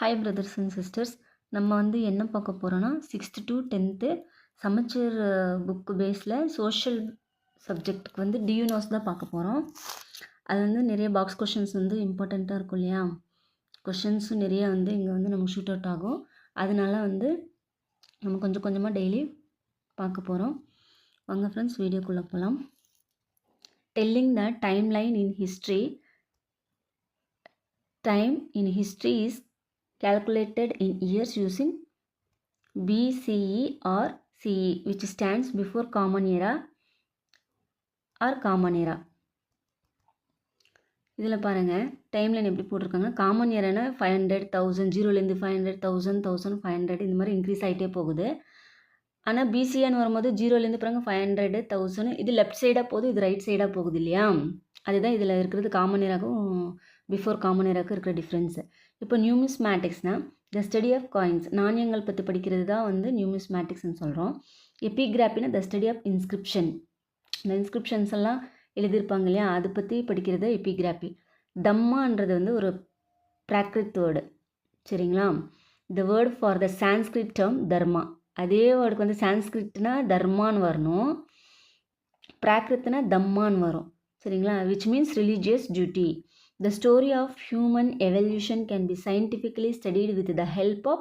Hi brothers and sisters. நம்ம வந்து என்ன பார்க்க போகிறோன்னா 6th to 10th சமச்சீர் புக்கு பேஸில் சோஷியல் சப்ஜெக்ட்டுக்கு வந்து டியூனோஸ் தான் பார்க்க போகிறோம். அது வந்து நிறைய பாக்ஸ் கொஷின்ஸ் வந்து இம்பார்ட்டண்ட்டாக இருக்கும் இல்லையா? கொஷின்ஸும் நிறைய வந்து இங்கே வந்து நமக்கு ஷூட் அவுட் ஆகும். அதனால வந்து நம்ம கொஞ்சம் கொஞ்சமாக டெய்லி பார்க்க போகிறோம். வாங்க ஃப்ரெண்ட்ஸ், வீடியோக்குள்ளே போகலாம். Telling the time line in history. Time in history is calculated in years using BCE or CE, which stands before Common Era or Common Era. இதில் பாருங்கள், டைம்லைன் எப்படி போட்டிருக்காங்க. காமன் இயர்னா 500,000, 0லேருந்து 500,000, 1500 இந்த மாதிரி இன்க்ரீஸ் ஆகிட்டே போகுது. ஆனால் பிசிஏன்னு வரும்போது 0லேருந்து பாருங்க 500, 1000 இது லெஃப்ட் சைடாக போகுது, இது ரைட் சைடாக போகுது இல்லையா? அதுதான் இதில் இருக்கிறது காமன் இயராகவும் பிஃபோர் காமன் இயராக்கும் இருக்கிற டிஃப்ரென்ஸு. இப்போ நியூமிஸ்மேட்டிக்ஸ்னால் த ஸ்டடி ஆஃப் காயின்ஸ், நாணயங்கள் பற்றி படிக்கிறது தான் வந்து நியூமிஸ்மேட்டிக்ஸ்னு சொல்கிறோம். எபிகிராஃபினா த ஸ்டடி ஆஃப் இன்ஸ்கிரிப்ஷன், இந்த இன்ஸ்கிரிப்ஷன்ஸ் எல்லாம் எழுதியிருப்பாங்க இல்லையா, அதை பற்றி படிக்கிறது எபிகிராஃபி. தம்மான்றது வந்து ஒரு பிராக்ரித் வேர்டு, சரிங்களா? The word for the Sanskrit term dharma, அதே வேர்டுக்கு வந்து சான்ஸ்கிரிட்னா தர்மான்னு வரணும், பிராக்ரித்னா தம்மான்னு வரும், சரிங்களா? Which means religious duty. The story of human evolution can be scientifically studied with the help of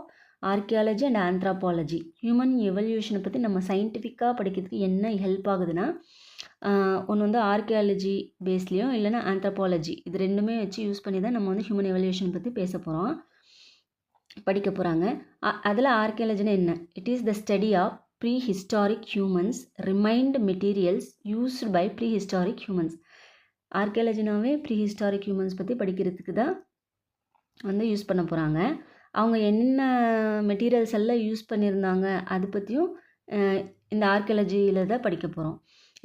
archaeology and anthropology. Human evolution பற்றி நம்ம சயின்டிஃபிக்காக படிக்கிறதுக்கு என்ன ஹெல்ப் ஆகுதுன்னா, ஒன்று வந்து ஆர்கியாலஜி பேஸ்லேயும் இல்லைனா ஆந்த்ரோபாலஜி, இது ரெண்டுமே வச்சு யூஸ் பண்ணி தான் நம்ம வந்து ஹியூமன் எவல்யூஷன் பற்றி பேச போகிறோம், படிக்க போகிறாங்க. அதில் ஆர்கியாலஜினா என்ன? It is the study of prehistoric humans remained materials used by prehistoric humans. ஆர்கியாலஜினாவே ப்ரீ ஹிஸ்டாரிக் ஹியூமன்ஸ் பற்றி படிக்கிறதுக்கு தான் வந்து யூஸ் பண்ண போகிறாங்க. அவங்க என்ன மெட்டீரியல்ஸ் எல்லாம் யூஸ் பண்ணியிருந்தாங்க அது பற்றியும் இந்த ஆர்கியாலஜியில் தான் படிக்க போகிறோம்.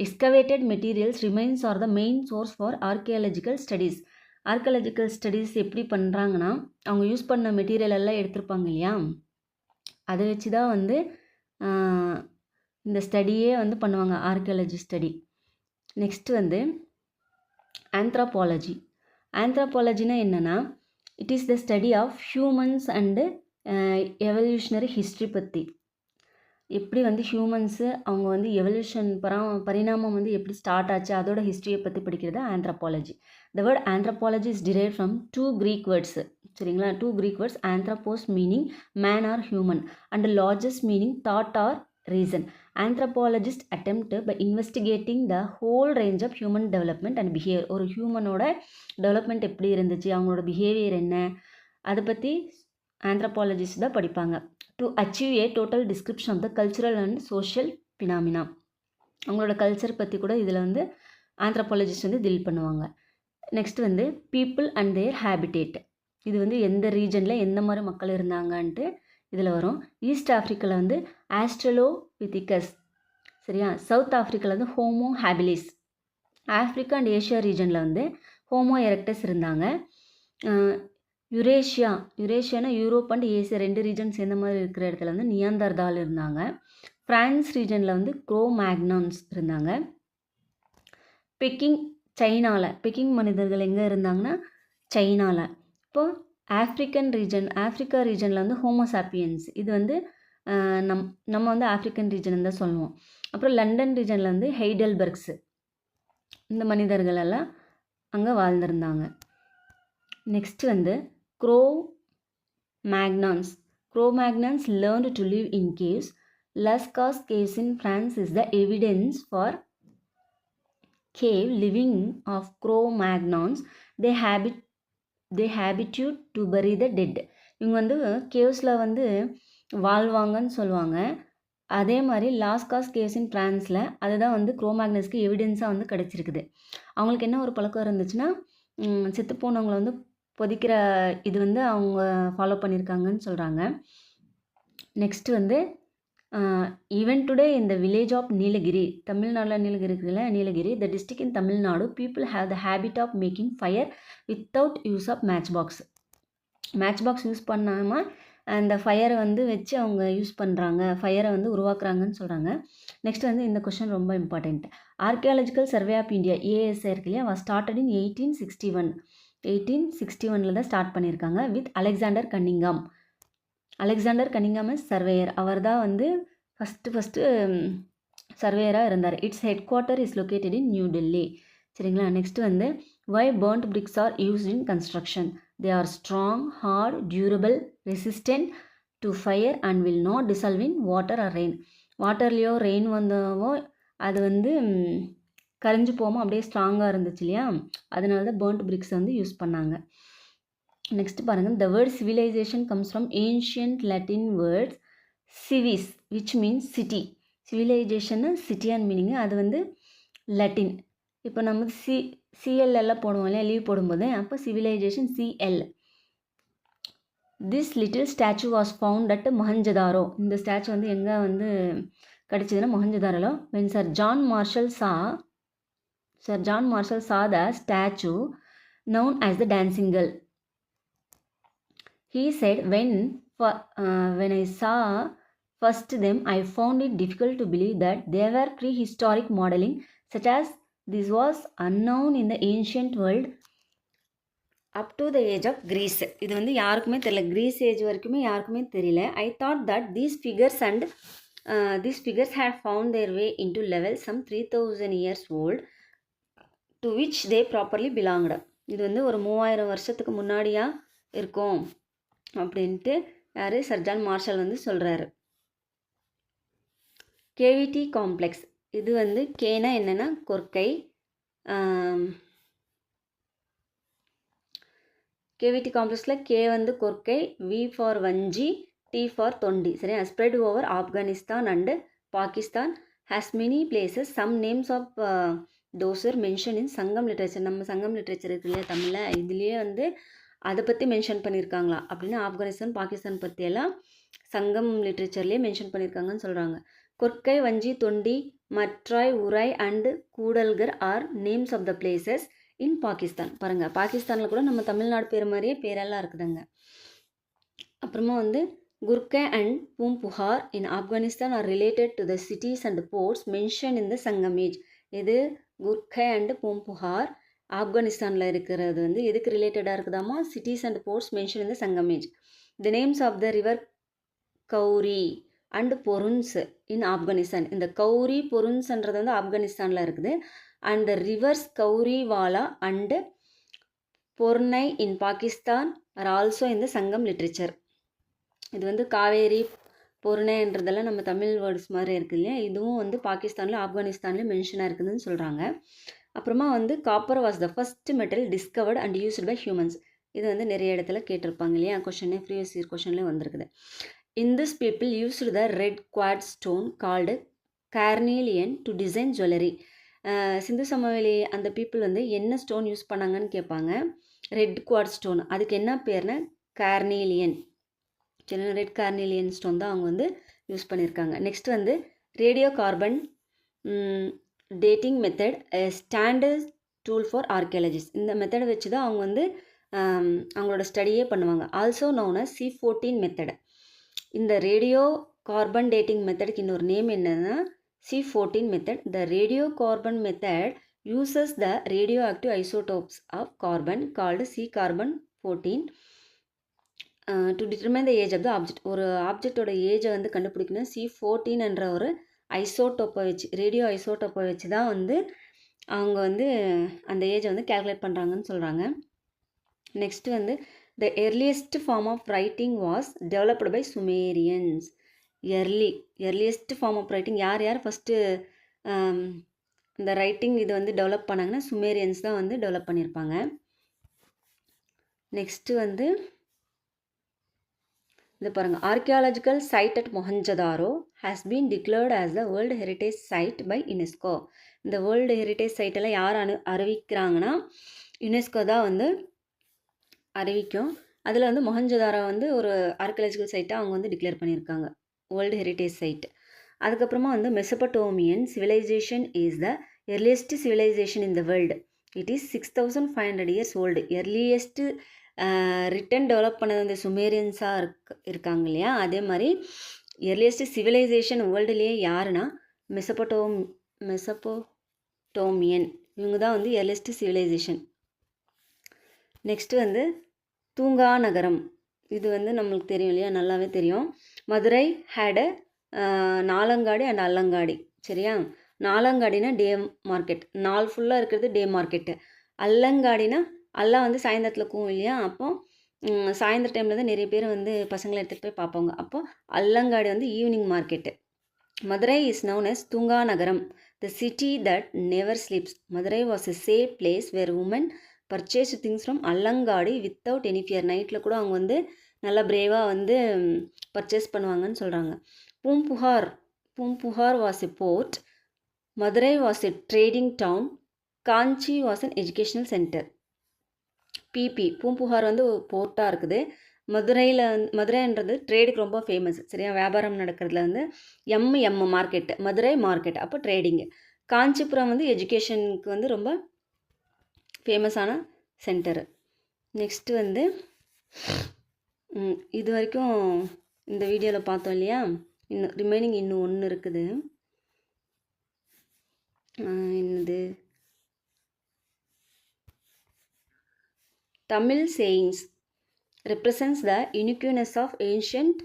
Excavated materials remains R the main source for archaeological studies. Archaeological studies எப்படி பண்ணுறாங்கன்னா, அவங்க யூஸ் பண்ண மெட்டீரியல் எல்லாம் எடுத்திருப்பாங்க இல்லையா, அதை வச்சு தான் வந்து இந்த ஸ்டடியே வந்து பண்ணுவாங்க, ஆர்கியாலஜி ஸ்டடி. நெக்ஸ்ட் வந்து ஆந்த்ரோபாலஜி. ஆந்த்ரோபாலஜினா என்னென்னா, it is the study of humans and evolutionary history பற்றி. எப்படி வந்து ஹியூமன்ஸு அவங்க வந்து எவல்யூஷன் பரிணாமம் வந்து எப்படி ஸ்டார்ட் ஆச்சு அதோட ஹிஸ்ட்ரியை பற்றி படிக்கிறது anthropology. The word anthropology is derive from 2 Greek words, சரிங்களா? 2 Greek words, anthropos meaning man or human and logos meaning thought or reason. Anthropologists attempt by investigating the whole range of human development and behavior. ஒரு ஹியூமனோட development எப்படி இருந்துச்சு, அவங்களோட behaviour என்ன, அதை பற்றி anthropologist தான் படிப்பாங்க. To achieve a total description of the cultural and social phenomena. அவங்களோட கல்ச்சர் பற்றி கூட இதில் வந்து ஆந்த்ரோபாலஜிஸ்ட் வந்து டீல் பண்ணுவாங்க. நெக்ஸ்ட் வந்து பீப்புள் அண்ட் தேர் ஹேபிடேட். இது வந்து எந்த ரீஜனில் எந்த மாதிரி மக்கள் இருந்தாங்கன்ட்டு இதில் வரும். ஈஸ்ட் ஆஃப்ரிக்காவில் வந்து ஆஸ்ட்ரலோபிதிகஸ், சரியா? சவுத் ஆஃப்ரிக்காவில் வந்து homo habilis. Africa and Asia ரீஜனில் வந்து ஹோமோ எரெக்டஸ் இருந்தாங்க. யுரேஷியானா யூரோப் அண்ட் ஏசியா 2 ரீஜன் சேர்ந்த மாதிரி இருக்கிற இடத்துல வந்து நியாந்தர்தால் இருந்தாங்க. ஃப்ரான்ஸ் ரீஜனில் வந்து க்ரோ மேக்னான்ஸ் இருந்தாங்க. பெக்கிங் மனிதர்கள் எங்கே இருந்தாங்கன்னா சைனாவில். இப்போது ஆஃப்ரிக்கா ரீஜனில் வந்து ஹோமோசாப்பியன்ஸ், இது வந்து நம்ம வந்து ஆஃப்ரிக்கன் ரீஜன் தான் சொல்லுவோம். அப்புறம் லண்டன் ரீஜனில் வந்து ஹெய்டல்பர்க்ஸு, இந்த மனிதர்கள் எல்லாம் அங்கே வாழ்ந்திருந்தாங்க. நெக்ஸ்ட் வந்து Cro Magnons learned to live in caves. Lascaux caves in France is the evidence for cave living of Cro-Magnons. they habitude to bury the dead. இவங்க வந்து கேவ்ஸில் வந்து வாழ்வாங்கன்னு சொல்லுவாங்க. அதே மாதிரி லாஸ்காஸ் கேவ்ஸ் இன் ஃப்ரான்ஸில் அதுதான் வந்து க்ரோமேக்னஸ்க்கு எவிடன்ஸாக வந்து கிடச்சிருக்குது. அவங்களுக்கு என்ன ஒரு பழக்கம் இருந்துச்சுன்னா, செத்து போனவங்களை வந்து புதைக்கிற இது வந்து அவங்க ஃபாலோ பண்ணியிருக்காங்கன்னு சொல்கிறாங்க. நெக்ஸ்ட் வந்து ஈவன் டுடே இந்த வில்லேஜ் ஆஃப் நீலகிரி, தமிழ்நாட்டில் நீலகிரி இருக்குல்ல, Nilgiri the district in Tamil Nadu, people have the habit of making fire without use of match box use பண்ணாமல் அந்த ஃபயரை வந்து வச்சு அவங்க யூஸ் பண்ணுறாங்க, ஃபயரை வந்து உருவாக்குறாங்கன்னு சொல்கிறாங்க. நெக்ஸ்ட் வந்து இந்த கொஷின் ரொம்ப important. Archaeological survey of India, ASI இருக்கு இல்லையா, வாஸ் ஸ்டார்டட் இன் 1861. 1861 தான் ஸ்டார்ட் பண்ணியிருக்காங்க with Alexander Cunningham. Alexander Cunningham is surveyor. அவர் தான் வந்து ஃபஸ்ட்டு சர்வேயராக இருந்தார். Its headquarter is located in New Delhi. சரிங்களா. நெக்ஸ்ட் வந்து why burnt bricks are used in construction. They are strong, hard, durable, resistant to fire and will not dissolve in water or rain. வாட்டர்லேயோ rain வந்தவோ அது வந்து கரைஞ்சி போகாமல் அப்படியே ஸ்ட்ராங்காக இருந்துச்சு இல்லையா, அதனால தான் பர்ன்ட் பிரிக்ஸை வந்து யூஸ் பண்ணாங்க. நெக்ஸ்ட் பாருங்கள், the word civilisation comes from ancient Latin words civis which means city. சிவிலைசேஷன்னு சிட்டியான் மீனிங்கு, அது வந்து லட்டின். இப்போ நம்ம சிஎல் எல்லாம் போடுவோம் இல்லையா லீவ் போடும்போது, அப்போ civilisation CL. This little statue was found at Mohenjodaro. இந்த ஸ்டாச்சு வந்து எங்கே வந்து கிடச்சிதுன்னா மொஹஞ்சதாரோல. When Sir John Marshall saw the statue known as the dancing girl. He said, when I saw first them, I found it difficult to believe that they were prehistoric modeling, such as this was unknown in the ancient world up to the age of Greece. இது வந்து யாருக்குமே தெரியல, Greece age வரைக்குமே யாருக்குமே தெரியல. I thought that these figures had found their way into levels some 3000 years old to which they properly belonged. இது வந்து ஒரு 3000 வருஷத்துக்கு முன்னாடியா இருக்கும் அப்படின்ட்டு யார் சர் ஜான் மார்ஷல் வந்து சொல்கிறாரு. கேவிடி காம்ப்ளெக்ஸ், இது வந்து கேனா என்னென்னா கொர்க்கை, கேவிடி காம்ப்ளெக்ஸில் கே வந்து Korkai, V for Vanji, T for Tondi. சரியா. Spread over Afghanistan and Pakistan, has many places. Some names of those are mention in Sangam literature. நம்ம சங்கம் லிட்ரேச்சர் இருக்கு இல்லையா தமிழில், இதுலேயே வந்து அதை பற்றி மென்ஷன் பண்ணியிருக்காங்களா அப்படின்னு ஆப்கானிஸ்தான் பாகிஸ்தான் பற்றியெல்லாம் சங்கம் லிட்ரேச்சர்லேயே மென்ஷன் பண்ணியிருக்காங்கன்னு சொல்கிறாங்க. Korkai, Vanji, Tondi, Matrai, Urai and Koodalgarh are names of the places in Pakistan. பாருங்கள், பாகிஸ்தானில் கூட நம்ம தமிழ்நாடு பேர் மாதிரியே பேரெல்லாம் இருக்குதுங்க. அப்புறமா வந்து Kurke and Poompuhar in Afghanistan are related to the cities and ports mention in the Sangam age. இது குர்கே அண்டு பூம்புகார் ஆப்கானிஸ்தானில் இருக்கிறது வந்து எதுக்கு ரிலேட்டடாக இருக்குதாமா, cities and ports mention in the Sangam age. The names of the river Gauri and Poruns in Afghanistan. இந்த கௌரி பொருன்ஸ்ன்றது வந்து ஆப்கானிஸ்தானில் இருக்குது. And the rivers Gaurivala and Porunai in Pakistan are also in the Sangam literature. இது வந்து காவேரி பொருணைன்றதெல்லாம் நம்ம தமிழ் வேர்ட்ஸ் மாதிரி இருக்குது இல்லையா, இதுவும் வந்து பாகிஸ்தானில் ஆப்கானிஸ்தான்லேயும் மென்ஷனாக இருக்குதுன்னு சொல்கிறாங்க. அப்புறமா வந்து copper was the first metal discovered and used by humans. இது வந்து நிறைய இடத்துல கேட்டிருப்பாங்க இல்லையா, கொஷனே ப்ரீவியஸ் இயர் கொஷன்லேயே வந்திருக்குது. In this people used the red quartz stone called carnelian to design jewellery. Sindhu சமவெளி அந்த பீப்புள் வந்து என்ன ஸ்டோன் யூஸ் பண்ணாங்கன்னு கேட்பாங்க. ரெட் குவாட் ஸ்டோன், அதுக்கு என்ன பேர்னா கார்னீலியன். சரி, ரெட் கார்னீலியன் ஸ்டோன் தான் அவங்க வந்து யூஸ் பண்ணியிருக்காங்க. நெக்ஸ்ட் வந்து radio carbon dating method, standard tool for archaeologist. இந்த மெத்தடை வச்சு தான் அவங்க வந்து அவங்களோட ஸ்டடியே பண்ணுவாங்க. Also known as C14 method. இந்த ரேடியோ கார்பன் டேட்டிங் மெத்தடுக்கு இன்னொரு நேம் என்னன்னா C14 method. The radio carbon method uses the radioactive isotopes of carbon called C-carbon-14 to determine the age of the object. ஒரு ஆப்ஜெக்டோட ஏஜை வந்து கண்டுபிடிக்கணும். C14 என்ற ஒரு ஐசோடோப்பை வச்சு, ரேடியோ ஐசோடோப்பை வச்சு தான் வந்து அவங்க வந்து அந்த ஏஜை வந்து கேல்குலேட் பண்ணுறாங்கன்னு சொல்கிறாங்க. நெக்ஸ்ட் வந்து the earliest form of writing was developed by Sumerians. Earliest form of writing யார் ஃபஸ்ட்டு இந்த ரைட்டிங் இது வந்து டெவலப் பண்ணாங்கன்னா சுமேரியன்ஸ் தான் வந்து டெவலப் பண்ணியிருப்பாங்க. நெக்ஸ்ட்டு வந்து இது பாருங்கள், archaeological site at Mohenjodaro has been declared as the world heritage site by UNESCO. இந்த வேர்ல்டு ஹெரிட்டேஜ் சைட்டெல்லாம் யார் அறிவிக்கிறாங்கன்னா யுனெஸ்கோ தான் வந்து அறிவிக்கும். அதில் வந்து மொஹஞ்சதாரோ வந்து ஒரு ஆர்கியாலஜிக்கல் சைட்டாக அவங்க வந்து டிக்ளேர் பண்ணியிருக்காங்க, வேர்ல்டு ஹெரிட்டேஜ் சைட். அதுக்கப்புறமா வந்து Mesopotamian civilisation is the earliest civilisation in the world. It is 6500 years old. Earliest written develop பண்ணது இந்த சுமேரியன்ஸாக இருக்காங்க இல்லையா, அதே மாதிரி எர்லியஸ்ட் சிவிலைசேஷன் வேர்ல்டுலேயே யாருன்னா மெசபடோமியன். இவங்க தான் வந்து எர்லியஸ்ட் சிவிலைசேஷன். நெக்ஸ்ட்டு வந்து தூங்கா நகரம். இது வந்து நம்மளுக்கு தெரியும் இல்லையா, நல்லாவே தெரியும். Madurai had Naalangadi and Allangadi. சரியா? நாலங்காடினா டே மார்க்கெட், நாள் ஃபுல்லாக இருக்கிறது டே மார்க்கெட்டு. அல்லங்காடினா அல்லா வந்து சாயந்தரத்தில் கூவும் இல்லையா, அப்போ சாயந்தர டைமில் தான் நிறைய பேர் வந்து பசங்களை எடுத்துகிட்டு போய் பார்ப்பாங்க. அப்போ அல்லங்காடி வந்து evening market. Madurai is noun as தூங்கா நகரம், the city that never sleeps. Madurai was a safe place where women purchased things from அல்லங்காடி without any fear. நைட்டில் கூட அவங்க வந்து நல்லா பிரேவாக வந்து பர்ச்சேஸ் பண்ணுவாங்கன்னு சொல்கிறாங்க. Poompuhar was a port. Madurai was a trading town. Kanchi was an educational center. Poompuhar வந்து போர்ட்டாக இருக்குது. மதுரைன்றது ட்ரேடுக்கு ரொம்ப ஃபேமஸ். சரியா? வியாபாரம் நடக்கிறதுல வந்து எம் மார்க்கெட்டு, மதுரை மார்க்கெட், அப்போ ட்ரேடிங்கு. காஞ்சிபுரம் வந்து எஜுகேஷனுக்கு வந்து ரொம்ப ஃபேமஸான சென்டரு. நெக்ஸ்ட்டு வந்து இது வரைக்கும் இந்த வீடியோவில் பார்த்தோம் இல்லையா, இன்னும் ரிமைனிங் இன்னும் ஒன்று இருக்குது. என்னது? Tamil sayings represents the uniqueness of ancient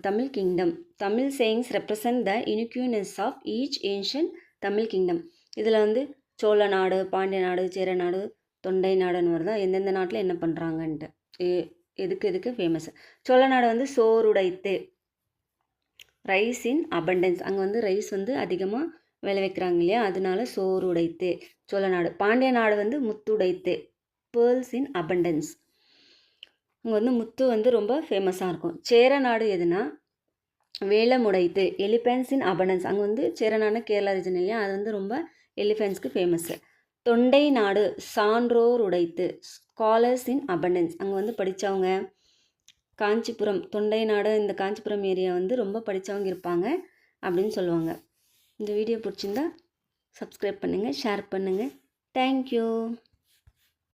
Tamil kingdom. Tamil sayings represent the uniqueness of each ancient Tamil kingdom. இதில் வந்து சோழ நாடு, பாண்டிய நாடு, சேர நாடு, தொண்டை நாடுன்னு வருதா, எந்தெந்த நாட்டில் என்ன பண்ணுறாங்கன்ட்டு, எதுக்கு ஃபேமஸ். சோழ நாடு வந்து சோறுடைத்து, ரைஸ் இன் அபண்டன்ஸ், அங்கே வந்து ரைஸ் வந்து அதிகமாக விளைவிக்கிறாங்க இல்லையா, அதனால சோறுடைத்து சோழ நாடு. பாண்டிய நாடு வந்து முத்துடைத்து, பேர்ல்ஸ் இன் அபண்டன்ஸ், இங்கே வந்து முத்து வந்து ரொம்ப ஃபேமஸாக இருக்கும். சேர நாடு எதுனா வேலமுடைத்து, எலிஃபென்ட்ஸ் இன் அபண்டன்ஸ், அங்கே வந்து சேர நாடு கேரளா ரீஜன் இல்லையா, அது வந்து ரொம்ப எலிஃபென்ட்ஸ்க்கு ஃபேமஸ்ஸு. தொண்டை நாடு சான்றோர் உடைத்து, ஸ்காலர்ஸ் இன் அபண்டன்ஸ், அங்கே வந்து படித்தவங்க. காஞ்சிபுரம், தொண்டை நாடு, இந்த காஞ்சிபுரம் ஏரியா வந்து ரொம்ப படித்தவங்க இருப்பாங்க அப்படின்னு சொல்லுவாங்க. இந்த வீடியோ பிடிச்சிருந்தா சப்ஸ்கிரைப் பண்ணுங்கள், ஷேர் பண்ணுங்கள். தேங்க்யூ.